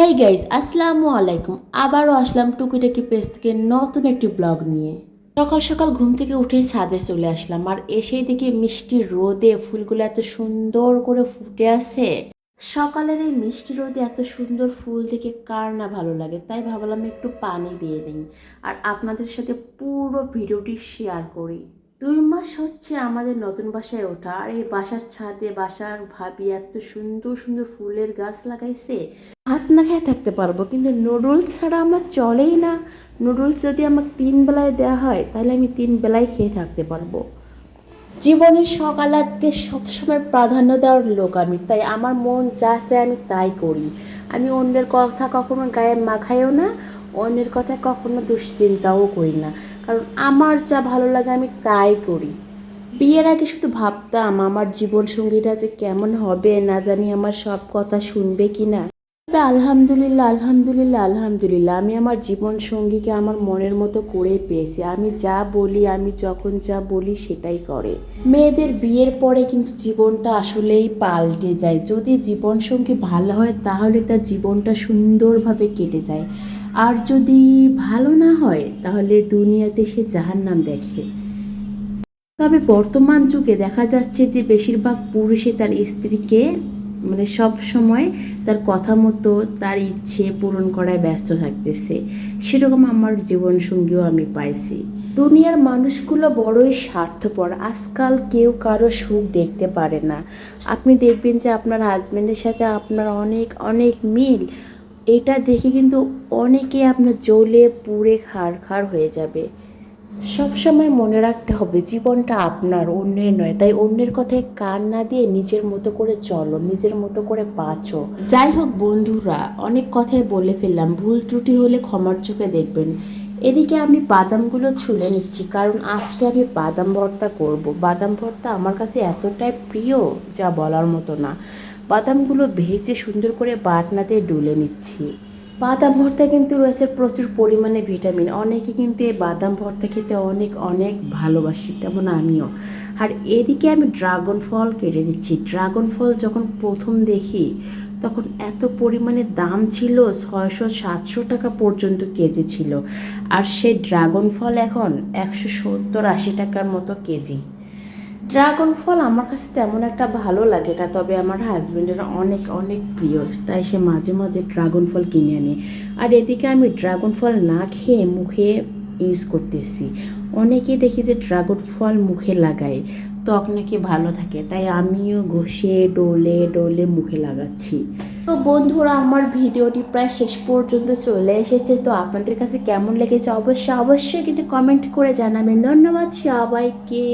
Hi guys, আসসালামু আলাইকুম। আবারও আসলাম টুকিটাকি পেজ থেকে নতুন একটি ব্লগ নিয়ে। সকাল সকাল ঘুম থেকে উঠে ছাদে চলে আসলাম, আর এসেই দেখি মিষ্টি রোদে ফুলগুলো এত সুন্দর করে ফুটে আছে। সকালের এই মিষ্টি রোদে এত সুন্দর ফুল দেখে কার না ভালো লাগে, তাই ভাবলাম একটু পানি দিয়ে নিই আর আপনাদের সাথে পুরো ভিডিওটি শেয়ার করি। 2 মাস হচ্ছে আমাদের নতুন বাসায় ওঠা, আর এই বাসার ছাদে বাসার ভাবি এত সুন্দর সুন্দর ফুলের গাছ লাগাইছে। ভাত না খেয়ে থাকতে পারবো, কিন্তু নুডলস ছাড়া আমার চলেই না। নুডলস যদি আমাকে 3 বেলায় দেওয়া হয় তাহলে আমি 3 বেলায় খেয়ে থাকতে পারবো। জীবনের সকালাতে সবসময় প্রাধান্য দেওয়ার লোক আমি, তাই আমার মন যা চায় আমি তাই করি। আমি অন্যের কথা কখনো গায়ে মাখাইও না, অন্যের কথা কখনো দুশ্চিন্তাও করি না, কারণ আমার যা ভালো লাগে আমি তাই করি। বিয়ের আগে শুধু ভাবতাম আমার জীবন সঙ্গীটা যে কেমন হবে, না জানি আমার সব কথা শুনবে কি না। তবে আলহামদুলিল্লাহ আলহামদুলিল্লাহ আলহামদুলিল্লাহ, আমি আমার জীবন সঙ্গীকে আমার মনের মতো করে পেয়েছি। আমি যা বলি, আমি যখন যা বলি সেটাই করে। মেয়েদের বিয়ের পরে কিন্তু জীবনটা আসলেই পাল্টে যায়। যদি জীবন সঙ্গী ভালো হয় তাহলে তার জীবনটা সুন্দরভাবে কেটে যায়, আর যদি ভালো না হয় তাহলে দুনিয়াতে সে জাহান্নাম দেখে। তবে বর্তমান যুগে দেখা যাচ্ছে যে বেশিরভাগ পুরুষই তার স্ত্রীকে সব সময় তার কথা মতো তার ইচ্ছে পূরণ করায় ব্যস্ত থাকতেছে। সেরকম আমার জীবনসঙ্গীও আমি পাইছি। দুনিয়ার মানুষগুলো বড়ই স্বার্থপর। আজকাল কেউ কারো সুখ দেখতে পারে না। আপনি দেখবেন যে আপনার হাজব্যান্ডের সাথে আপনার অনেক অনেক মিল, এটা দেখে কিন্তু অনেকে আপনার জ্বলে পুড়ে খাড় হয়ে যাবে। সবসময় মনে রাখতে হবে জীবনটা আপনার, অন্যের নয়। তাই অন্যের কথায় কান না দিয়ে নিজের মতো করে চলো, নিজের মতো করে বাঁচো। যাই হোক বন্ধুরা, অনেক কথাই বলে ফেললাম, ভুল ত্রুটি হলে ক্ষমার চোখে দেখবেন। এদিকে আমি বাদামগুলো ছুলে নিচ্ছি, কারণ আজকে আমি বাদাম ভর্তা করব। বাদাম ভর্তা আমার কাছে এতটাই প্রিয় যা বলার মতো না। বাদামগুলো ভেজে সুন্দর করে বাটনাতে ডুলে নিচ্ছি। বাদাম ভর্তা কিন্তু রয়েছে প্রচুর পরিমাণে ভিটামিন। অনেকে কিন্তু এই বাদাম ভর্তা খেতে অনেক অনেক ভালোবাসি, তেমন আমিও। আর এদিকে আমি ড্রাগন ফল কেটে দিচ্ছি। ড্রাগন ফল যখন প্রথম দেখি তখন এত পরিমাণে দাম ছিল, 600-700 টাকা পর্যন্ত কেজি ছিল। আর সেই ড্রাগন ফল এখন 170-80 টাকার মতো কেজি। ড্রাগন ফল আমার কাছে তেমন একটা ভালো লাগে না, তবে আমার হাজব্যান্ডের অনেক অনেক প্রিয়, তাই সে মাঝে মাঝে ড্রাগন ফল কিনে আনে। আর এদিকে আমি ড্রাগন ফল না খেয়ে মুখে ইউজ করতেছি। অনেকে দেখি যে ড্রাগন ফল মুখে লাগায়, ত্বক নাকি ভালো থাকে, তাই আমিও ঘষে ডলে ডলে মুখে লাগাচ্ছি। তো বন্ধুরা, আমার ভিডিওটি প্রায় শেষ পর্যন্ত চলে এসেছে। তো আপনাদের কাছে কেমন লেগেছে অবশ্যই অবশ্যই কিন্তু কমেন্ট করে জানাবেন। ধন্যবাদ সবাইকে।